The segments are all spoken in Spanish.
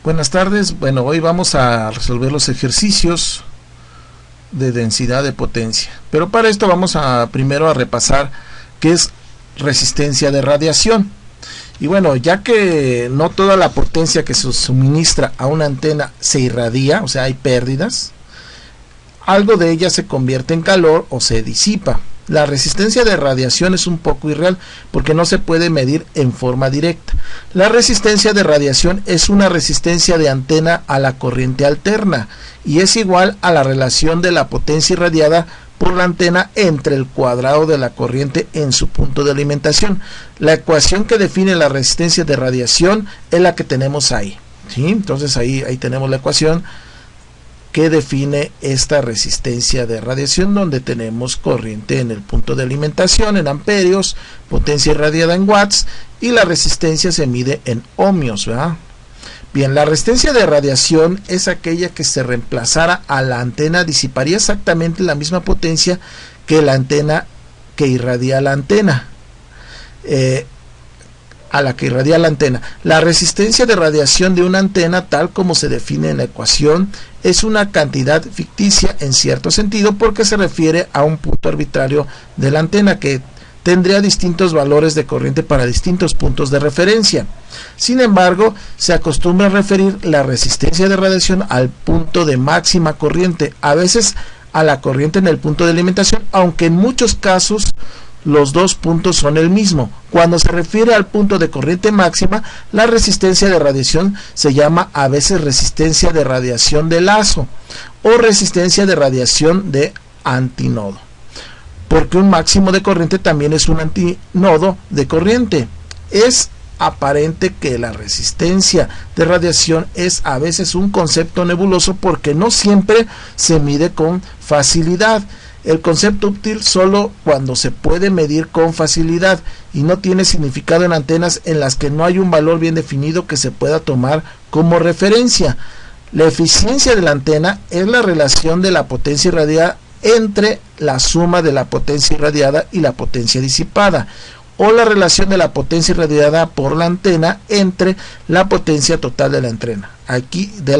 Buenas tardes. Bueno, hoy vamos a resolver los ejercicios de densidad de potencia. Pero para esto vamos primero a repasar qué es resistencia de radiación. Y bueno, ya que no toda la potencia que se suministra a una antena se irradia, o sea, hay pérdidas, algo de ella se convierte en calor o se disipa. La resistencia de radiación es un poco irreal porque no se puede medir en forma directa. La resistencia de radiación es una resistencia de antena a la corriente alterna y es igual a la relación de la potencia irradiada por la antena entre el cuadrado de la corriente en su punto de alimentación. La ecuación que define la resistencia de radiación es la que tenemos ahí, ¿sí? Entonces ahí tenemos la ecuación que define esta resistencia de radiación, donde tenemos corriente en el punto de alimentación en amperios, potencia irradiada en watts y la resistencia se mide en ohmios, ¿verdad? Bien, la resistencia de radiación es aquella que se reemplazara a la antena, disiparía exactamente la misma potencia que la antena que irradia la antena. La resistencia de radiación de una antena, tal como se define en la ecuación, es una cantidad ficticia en cierto sentido porque se refiere a un punto arbitrario de la antena que tendría distintos valores de corriente para distintos puntos de referencia. Sin embargo, se acostumbra a referir la resistencia de radiación al punto de máxima corriente, a veces a la corriente en el punto de alimentación, aunque en muchos casos los dos puntos son el mismo. Cuando se refiere al punto de corriente máxima, la resistencia de radiación se llama a veces resistencia de radiación de lazo o resistencia de radiación de antinodo, porque un máximo de corriente también es un antinodo de corriente. Es aparente que la resistencia de radiación es a veces un concepto nebuloso porque no siempre se mide con facilidad. El concepto útil solo cuando se puede medir con facilidad y no tiene significado en antenas en las que no hay un valor bien definido que se pueda tomar como referencia. La eficiencia de la antena es la relación de la potencia irradiada entre la suma de la potencia irradiada y la potencia disipada, o la relación de la potencia irradiada por la antena entre la potencia total de la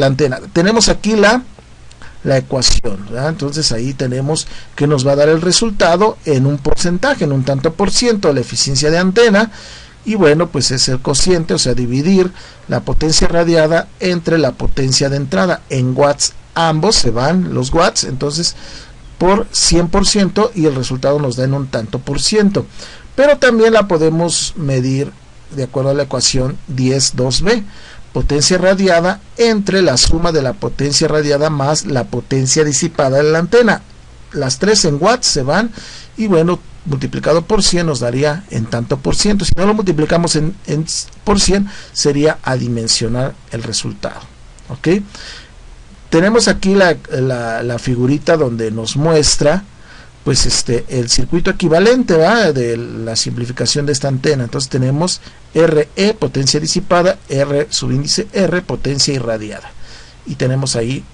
antena. Tenemos aquí la ecuación, ¿verdad? Entonces ahí tenemos que nos va a dar el resultado en un porcentaje, en un tanto por ciento, la eficiencia de antena, y bueno, pues es el cociente, o sea, dividir la potencia irradiada entre la potencia de entrada. En watts ambos se van los watts, entonces por 100%, y el resultado nos da en un tanto por ciento. Pero también la podemos medir de acuerdo a la ecuación 10.2b, potencia irradiada entre la suma de la potencia irradiada más la potencia disipada de la antena. Las tres en watts se van y bueno, multiplicado por 100 nos daría en tanto por ciento. Si no lo multiplicamos en por 100 sería adimensionar el resultado. ¿Ok? Tenemos aquí la figurita donde nos muestra pues el circuito equivalente, ¿verdad?, de la simplificación de esta antena. Entonces tenemos RE, potencia disipada, R subíndice R, potencia irradiada. Y tenemos ahí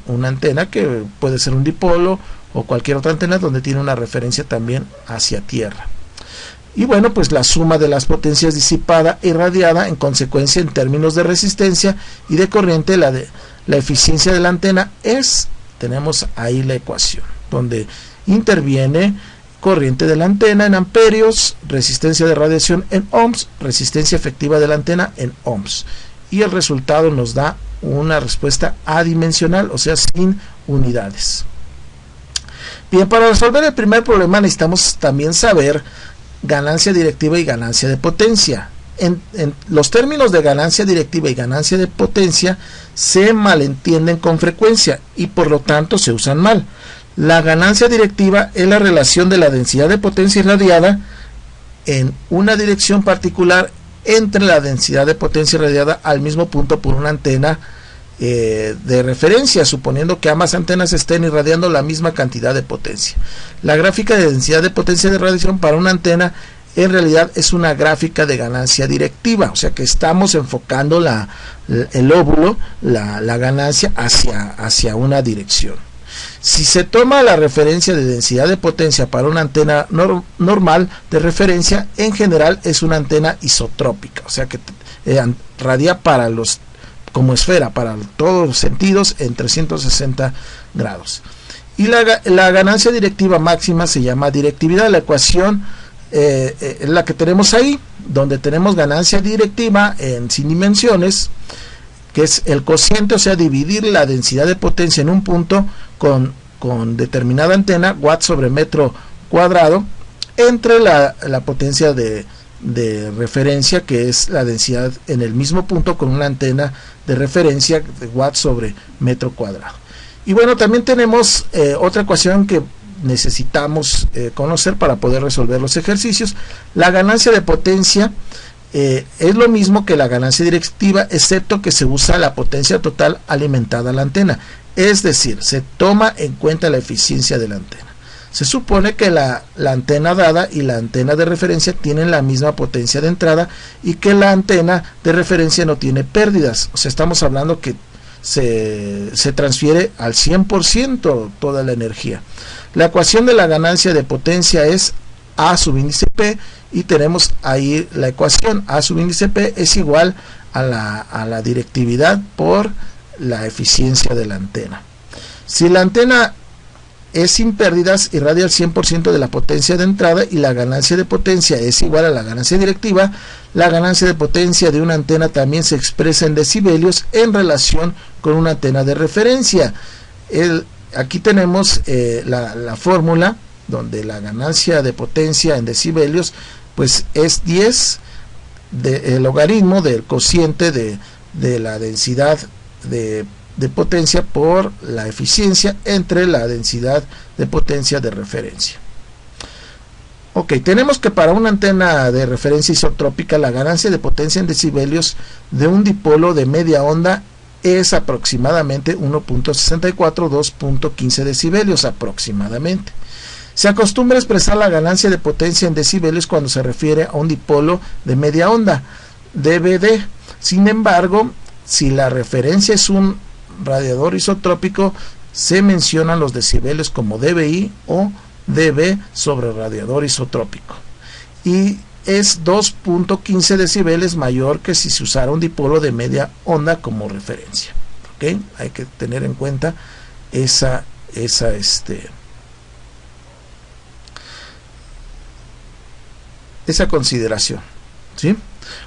una antena que puede ser un dipolo o cualquier otra antena donde tiene una referencia también hacia tierra. Y bueno, pues la suma de las potencias disipada e irradiada, en consecuencia, en términos de resistencia y de corriente, la eficiencia de la antena tenemos ahí la ecuación, donde interviene corriente de la antena en amperios, resistencia de radiación en ohms, resistencia efectiva de la antena en ohms, y el resultado nos da una respuesta adimensional, o sea, sin unidades. Bien, para resolver el primer problema necesitamos también saber ganancia directiva y ganancia de potencia. En los términos de ganancia directiva y ganancia de potencia se malentienden con frecuencia y por lo tanto se usan mal. La ganancia directiva es la relación de la densidad de potencia irradiada en una dirección particular entre la densidad de potencia irradiada al mismo punto por una antena de referencia, suponiendo que ambas antenas estén irradiando la misma cantidad de potencia. La gráfica de densidad de potencia de radiación para una antena en realidad es una gráfica de ganancia directiva, o sea que estamos enfocando el óvulo, la ganancia hacia una dirección. Si se toma la referencia de densidad de potencia para una antena normal de referencia, en general es una antena isotrópica, o sea que radia como esfera para todos los sentidos en 360 grados. Y la ganancia directiva máxima se llama directividad. La ecuación es la que tenemos ahí, donde tenemos ganancia directiva sin dimensiones, que es el cociente, o sea, dividir la densidad de potencia en un punto con determinada antena, watts sobre metro cuadrado, entre la potencia de referencia, que es la densidad en el mismo punto con una antena de referencia de watts sobre metro cuadrado. Y bueno, también tenemos otra ecuación que necesitamos conocer para poder resolver los ejercicios. La ganancia de potencia es lo mismo que la ganancia directiva, excepto que se usa la potencia total alimentada a la antena, es decir, se toma en cuenta la eficiencia de la antena. Se supone que la antena dada y la antena de referencia tienen la misma potencia de entrada y que la antena de referencia no tiene pérdidas. O sea, estamos hablando que se transfiere al 100% toda la energía. La ecuación de la ganancia de potencia es A sub índice P, y tenemos ahí la ecuación. A sub índice P es igual a la directividad por la eficiencia de la antena. Si la antena es sin pérdidas, irradia el 100% de la potencia de entrada y la ganancia de potencia es igual a la ganancia directiva. La ganancia de potencia de una antena también se expresa en decibelios en relación con una antena de referencia. Aquí tenemos la fórmula donde la ganancia de potencia en decibelios pues es 10 el logaritmo del cociente de la densidad de potencia por la eficiencia entre la densidad de potencia de referencia. Ok, tenemos que para una antena de referencia isotrópica la ganancia de potencia en decibelios de un dipolo de media onda es aproximadamente 1.64, 2.15 decibelios aproximadamente. Se acostumbra a expresar la ganancia de potencia en decibelios cuando se refiere a un dipolo de media onda, dBd. Sin embargo, si la referencia es un radiador isotrópico, se mencionan los decibelios como dBi o dB sobre radiador isotrópico, y es 2.15 decibeles mayor que si se usara un dipolo de media onda como referencia. ¿Okay? Hay que tener en cuenta esa consideración, ¿sí?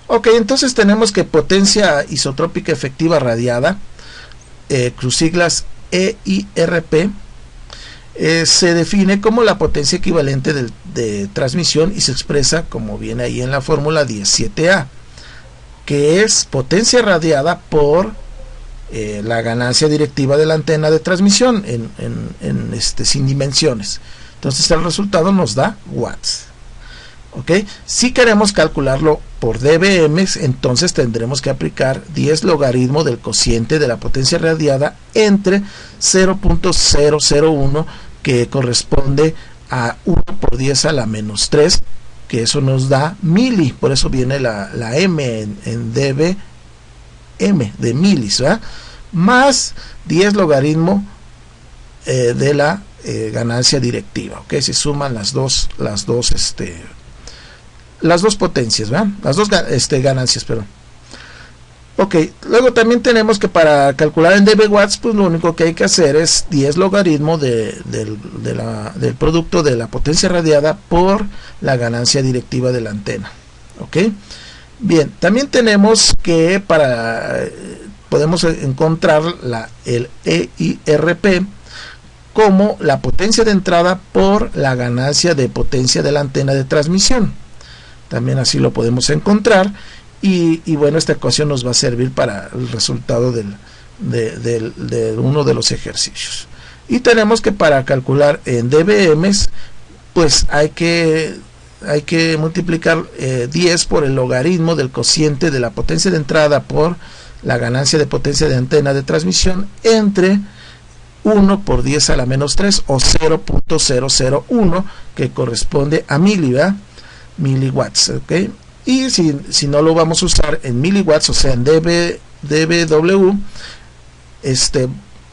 Ok, entonces tenemos que potencia isotrópica efectiva radiada, sus siglas EIRP, se define como la potencia equivalente de transmisión y se expresa, como viene ahí en la fórmula, 17A, que es potencia radiada por la ganancia directiva de la antena de transmisión sin dimensiones. Entonces el resultado nos da watts. ¿Okay? Si queremos calcularlo por dBm, entonces tendremos que aplicar 10 logaritmo del cociente de la potencia radiada entre 0.001, que corresponde a 1 por 10 a la menos 3, que eso nos da mili, por eso viene la m en dBm de milis, ¿verdad? Más 10 logaritmo de la ganancia directiva. ¿Okay? Se suman las dos potencias, ¿verdad? Las dos ganancias, perdón. Ok, luego también tenemos que para calcular en dB watts, pues lo único que hay que hacer es 10 logaritmo del producto de la potencia radiada por la ganancia directiva de la antena. Ok, bien, también tenemos que podemos encontrar el EIRP como la potencia de entrada por la ganancia de potencia de la antena de transmisión. También así lo podemos encontrar, y bueno, esta ecuación nos va a servir para el resultado de uno de los ejercicios. Y tenemos que para calcular en dBm, pues hay que multiplicar 10 por el logaritmo del cociente de la potencia de entrada por la ganancia de potencia de antena de transmisión entre 1 por 10 a la menos 3 o 0.001, que corresponde a mili, ¿verdad? Miliwatts, ¿ok? Y si no lo vamos a usar en miliwatts, o sea en dBW,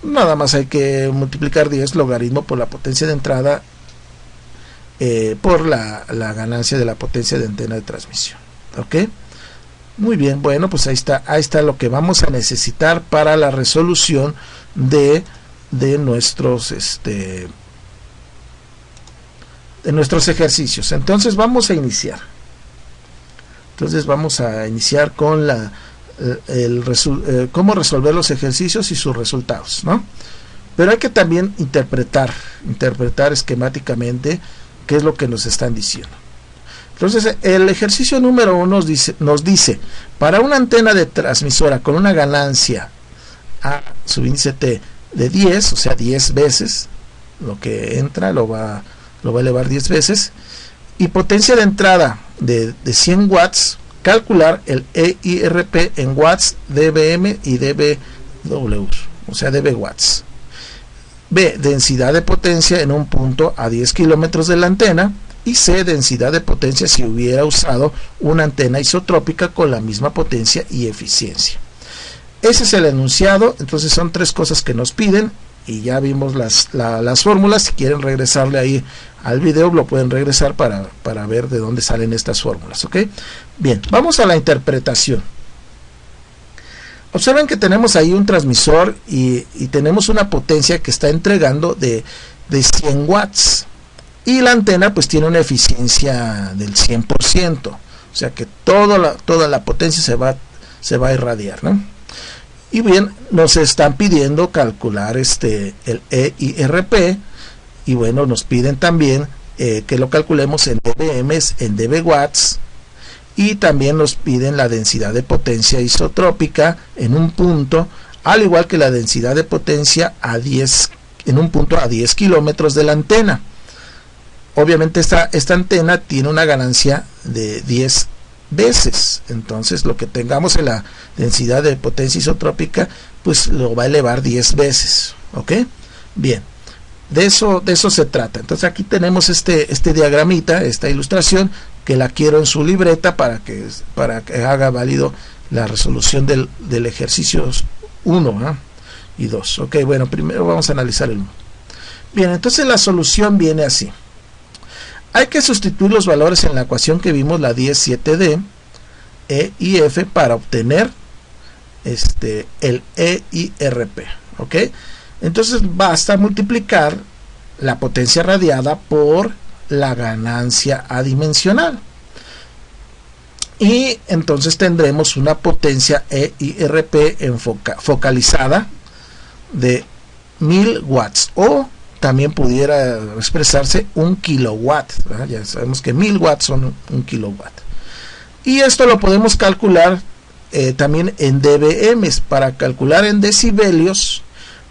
nada más hay que multiplicar 10 logaritmo por la potencia de entrada por la ganancia de la potencia de antena de transmisión, ¿ok? Muy bien, bueno, pues ahí está lo que vamos a necesitar para la resolución de nuestros de nuestros ejercicios. Entonces vamos a iniciar. Con cómo resolver los ejercicios y sus resultados, ¿no? Pero hay que también interpretar esquemáticamente qué es lo que nos están diciendo. Entonces, el ejercicio número 1 nos dice, para una antena de transmisora con una ganancia a subíndice T de 10, o sea 10 veces, lo que entra lo va a elevar 10 veces, y potencia de entrada de 100 watts, calcular el EIRP en watts, dBm y dBw, o sea dB watts. B, densidad de potencia en un punto a 10 kilómetros de la antena. Y C, densidad de potencia si hubiera usado una antena isotrópica con la misma potencia y eficiencia. Ese es el enunciado. Entonces son tres cosas que nos piden y ya vimos las fórmulas. Si quieren regresarle ahí al video, lo pueden regresar para ver de dónde salen estas fórmulas, ¿ok? Bien, vamos a la interpretación. Observen que tenemos ahí un transmisor y tenemos una potencia que está entregando de 100 watts. Y la antena pues tiene una eficiencia del 100%, o sea que toda la potencia se va a irradiar, ¿no? Y bien, nos están pidiendo calcular el EIRP, y bueno, nos piden también que lo calculemos en dBm, en dB watts, y también nos piden la densidad de potencia isotrópica en un punto, al igual que la densidad de potencia en un punto a 10 kilómetros de la antena. Obviamente esta antena tiene una ganancia de 10 veces, entonces lo que tengamos en la densidad de potencia isotrópica pues lo va a elevar 10 veces, ¿ok? Bien, de eso se trata. Entonces aquí tenemos este diagramita, esta ilustración, que la quiero en su libreta para que haga válido la resolución del ejercicio 1 y 2. Ok, bueno, primero vamos a analizar el 1. Bien, entonces la solución viene así. Hay que sustituir los valores en la ecuación que vimos, la 17D, E y F, para obtener el EIRP, ¿ok? Entonces basta multiplicar la potencia radiada por la ganancia adimensional. Y entonces tendremos una potencia EIRP focalizada de 1000 watts, o también pudiera expresarse 1 kilowatt, ¿verdad? Ya sabemos que 1000 watts son 1 kilowatt. Y esto lo podemos calcular también en dBm. Para calcular en decibelios,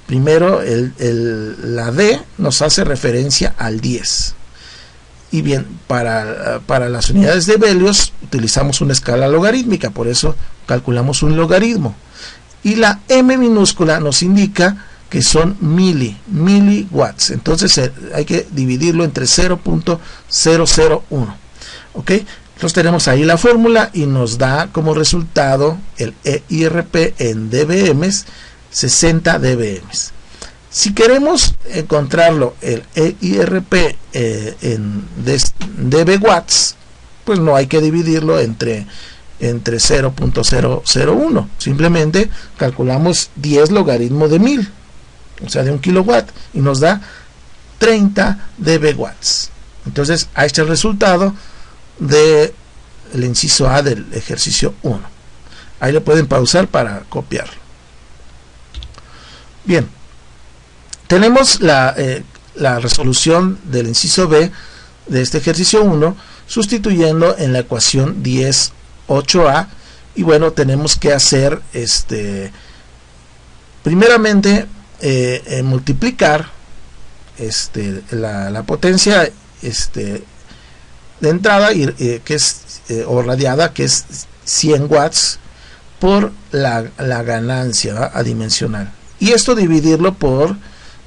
primero la D nos hace referencia al 10. Y bien, para las unidades de Belios utilizamos una escala logarítmica, por eso calculamos un logaritmo. Y la M minúscula nos indica que son miliwatts, entonces hay que dividirlo entre 0.001, ¿ok? Entonces tenemos ahí la fórmula y nos da como resultado el EIRP en dBm, 60 dBm. Si queremos encontrarlo, el EIRP en dB watts, pues no hay que dividirlo entre 0.001, simplemente calculamos 10 logaritmo de 1000, o sea de 1 kilowatt, y nos da 30 dB watts. Entonces ahí está el resultado del inciso A del ejercicio 1. Ahí le pueden pausar para copiarlo. Bien, tenemos la resolución del inciso B de este ejercicio 1, sustituyendo en la ecuación 10.8a, y bueno, tenemos que hacer primeramente multiplicar la potencia de entrada que es o radiada, que es 100 watts, por la ganancia, ¿verdad?, adimensional, y esto dividirlo por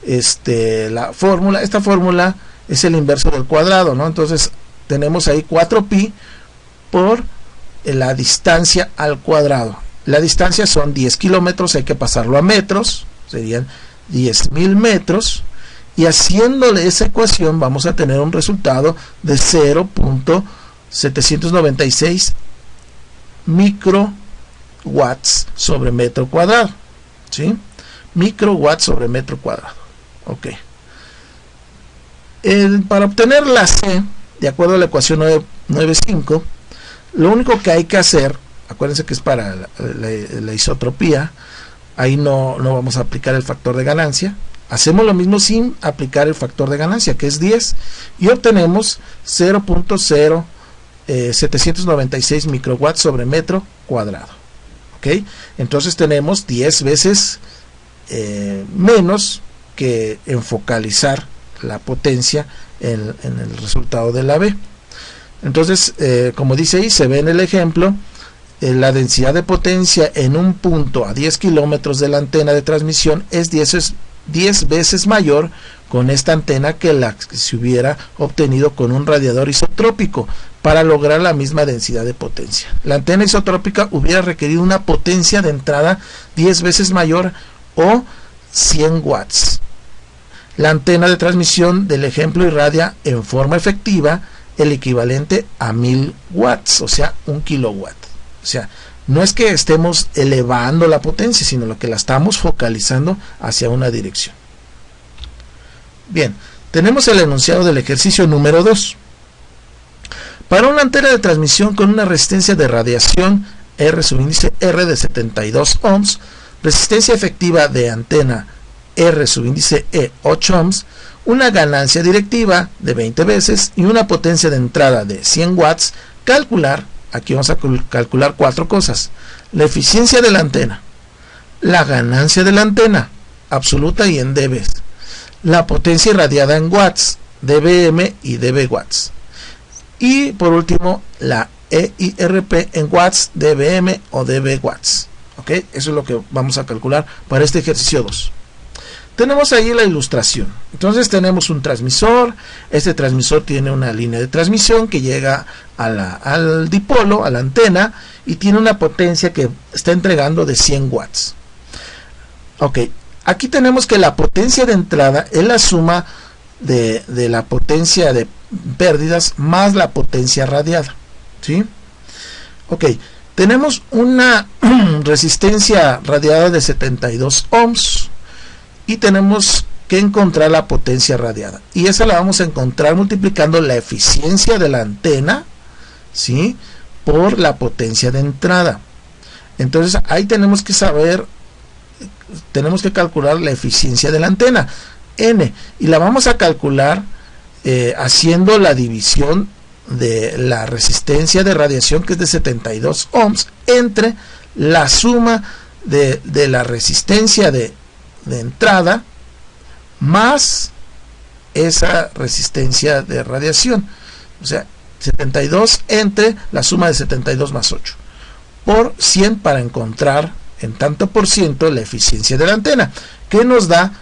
la fórmula. Esta fórmula es el inverso del cuadrado, ¿no? Entonces tenemos ahí 4pi por la distancia al cuadrado. La distancia son 10 kilómetros, hay que pasarlo a metros, serían 10.000 metros, y haciéndole esa ecuación vamos a tener un resultado de 0.796 microwatts sobre metro cuadrado, ¿sí? Microwatts sobre metro cuadrado. Ok. Para obtener la C, de acuerdo a la ecuación 9.5, lo único que hay que hacer, acuérdense que es para la isotropía, ahí no vamos a aplicar el factor de ganancia. Hacemos lo mismo sin aplicar el factor de ganancia, que es 10, y obtenemos 0.0796 microwatts sobre metro cuadrado. ¿Ok? Entonces tenemos 10 veces menos que en focalizar la potencia en el resultado de la B. Entonces, como dice ahí, se ve en el ejemplo, la densidad de potencia en un punto a 10 kilómetros de la antena de transmisión es 10 veces mayor con esta antena que la que se hubiera obtenido con un radiador isotrópico para lograr la misma densidad de potencia. La antena isotrópica hubiera requerido una potencia de entrada 10 veces mayor o 100 watts. La antena de transmisión del ejemplo irradia en forma efectiva el equivalente a 1000 watts, o sea, 1 kilowatt. O sea, no es que estemos elevando la potencia, sino lo que la estamos focalizando hacia una dirección. Bien, tenemos el enunciado del ejercicio número 2. Para una antena de transmisión con una resistencia de radiación R subíndice R de 72 ohms, resistencia efectiva de antena R subíndice E 8 ohms, una ganancia directiva de 20 veces y una potencia de entrada de 100 watts, calcular. Aquí vamos a calcular 4 cosas: la eficiencia de la antena, la ganancia de la antena, absoluta y en dB, la potencia irradiada en watts, dBm y dB watts, y por último la EIRP en watts, dBm o dB watts. ¿Ok? Eso es lo que vamos a calcular para este ejercicio 2. Tenemos ahí la ilustración. Entonces tenemos un transmisor. Este transmisor tiene una línea de transmisión que llega al dipolo, a la antena, y tiene una potencia que está entregando de 100 watts. Ok, aquí tenemos que la potencia de entrada es la suma de la potencia de pérdidas más la potencia radiada, ¿sí? Ok, tenemos una resistencia radiada de 72 ohms. Y tenemos que encontrar la potencia radiada. Y esa la vamos a encontrar multiplicando la eficiencia de la antena, ¿sí?, por la potencia de entrada. Entonces ahí tenemos que saber, tenemos que calcular la eficiencia de la antena, N. Y la vamos a calcular haciendo la división de la resistencia de radiación, que es de 72 ohms, entre la suma de la resistencia de entrada más esa resistencia de radiación, o sea, 72 entre la suma de 72 más 8 por 100 para encontrar en tanto por ciento la eficiencia de la antena, que nos da,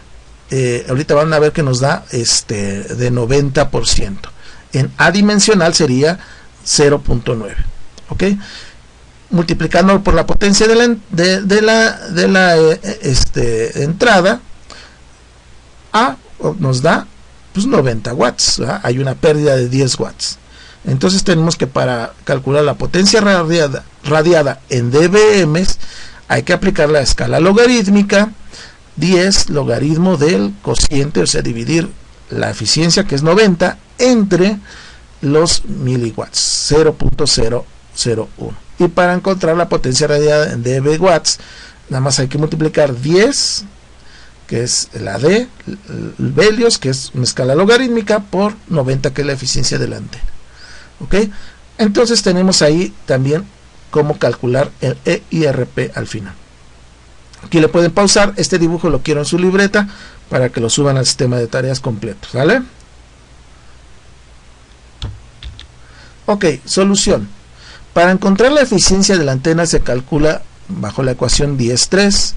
ahorita van a ver que nos da de 90%. En adimensional sería 0.9. ¿Ok? Multiplicando por la potencia de la entrada, A nos da pues 90 watts, ¿verdad? Hay una pérdida de 10 watts. Entonces tenemos que, para calcular la potencia radiada en dBm, hay que aplicar la escala logarítmica, 10 logaritmo del cociente, o sea, dividir la eficiencia, que es 90, entre los miliwatts, 0.001. Y para encontrar la potencia radiada en dB watts, nada más hay que multiplicar 10, que es la D, velios, que es una escala logarítmica, por 90, que es la eficiencia de la antena. ¿Ok? Entonces tenemos ahí también cómo calcular el EIRP al final. Aquí le pueden pausar, este dibujo lo quiero en su libreta para que lo suban al sistema de tareas completo, ¿vale? Ok, solución. Para encontrar la eficiencia de la antena se calcula bajo la ecuación 10.3,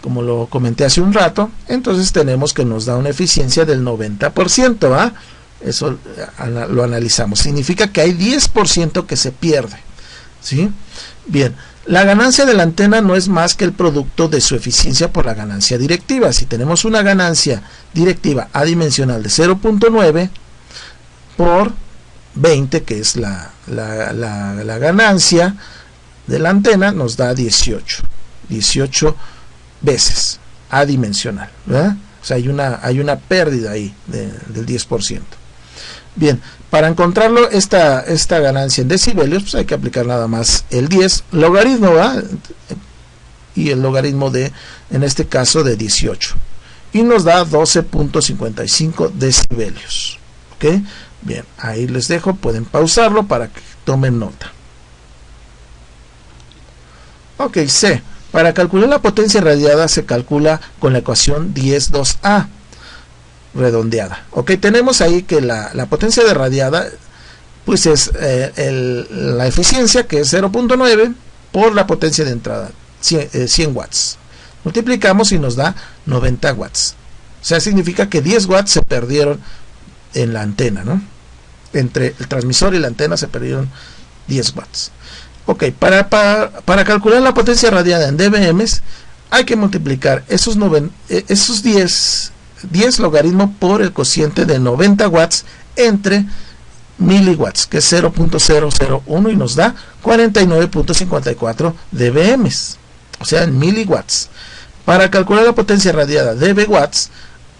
como lo comenté hace un rato. Entonces tenemos que nos da una eficiencia del 90%, ¿va? Eso lo analizamos. Significa que hay 10% que se pierde, ¿sí? Bien, la ganancia de la antena no es más que el producto de su eficiencia por la ganancia directiva. Si tenemos una ganancia directiva adimensional de 0.9 por 20, que es la ganancia de la antena nos da 18 veces adimensional, ¿verdad? O sea, hay una pérdida ahí del 10%. Bien, para encontrarlo esta ganancia en decibelios, pues hay que aplicar nada más el 10 logaritmo, ¿verdad? Y el logaritmo de, en este caso, de 18. Y nos da 12.55 decibelios. ¿Ok? Bien, ahí les dejo, pueden pausarlo para que tomen nota. Ok, C. Para calcular la potencia radiada se calcula con la ecuación 10.2a redondeada. Ok, tenemos ahí que la potencia de radiada pues es la eficiencia, que es 0.9 por la potencia de entrada, 100 watts. Multiplicamos y nos da 90 watts. O sea, significa que 10 watts se perdieron en la antena, ¿no? Entre el transmisor y la antena se perdieron 10 watts. Ok, para calcular la potencia radiada en dBm hay que multiplicar esos 10 logaritmos por el cociente de 90 watts entre miliwatts, que es 0.001, y nos da 49.54 dBm, o sea, en miliwatts. Para calcular la potencia radiada dB watts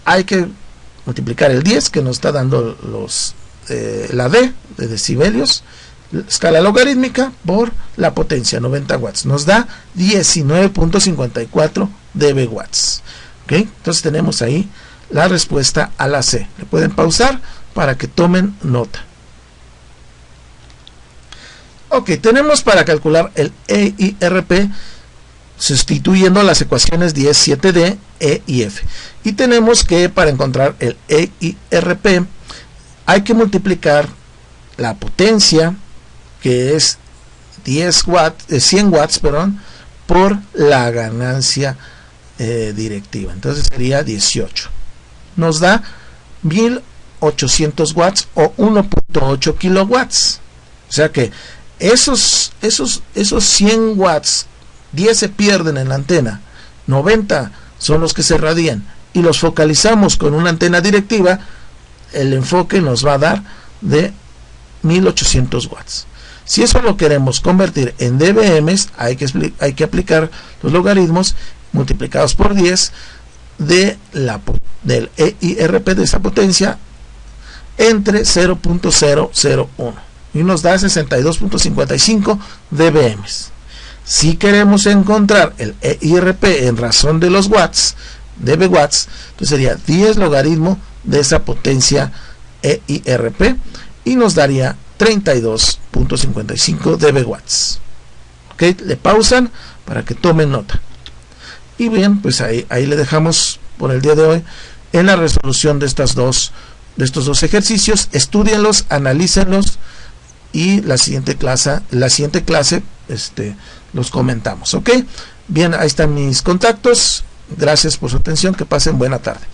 hay que multiplicar el 10, que nos está dando la D de decibelios, escala logarítmica, por la potencia 90 watts, nos da 19.54 dB watts. ¿Okay? Entonces tenemos ahí la respuesta a la C. Le pueden pausar para que tomen nota. Ok, tenemos para calcular el EIRP sustituyendo las ecuaciones 10, 7D, E y F. Y tenemos que para encontrar el EIRP hay que multiplicar la potencia, que es 100 watts, por la ganancia directiva. Entonces sería 18. Nos da 1800 watts o 1.8 kilowatts. O sea que esos 100 watts, 10 se pierden en la antena, 90 son los que se radian, y los focalizamos con una antena directiva, el enfoque nos va a dar de 1800 watts. Si eso lo queremos convertir en dBm, hay que aplicar los logaritmos multiplicados por 10 del EIRP de esa potencia entre 0.001 y nos da 62.55 dBm. Si queremos encontrar el EIRP en razón de los watts, dB watts, entonces sería 10 logaritmo de esa potencia EIRP y nos daría 32.55 dB watts. Ok, le pausan para que tomen nota. Y bien, pues ahí le dejamos por el día de hoy en la resolución de estos dos ejercicios. Estúdienlos, analícenlos y la siguiente clase los comentamos. Ok, bien, ahí están mis contactos. Gracias por su atención, que pasen buena tarde.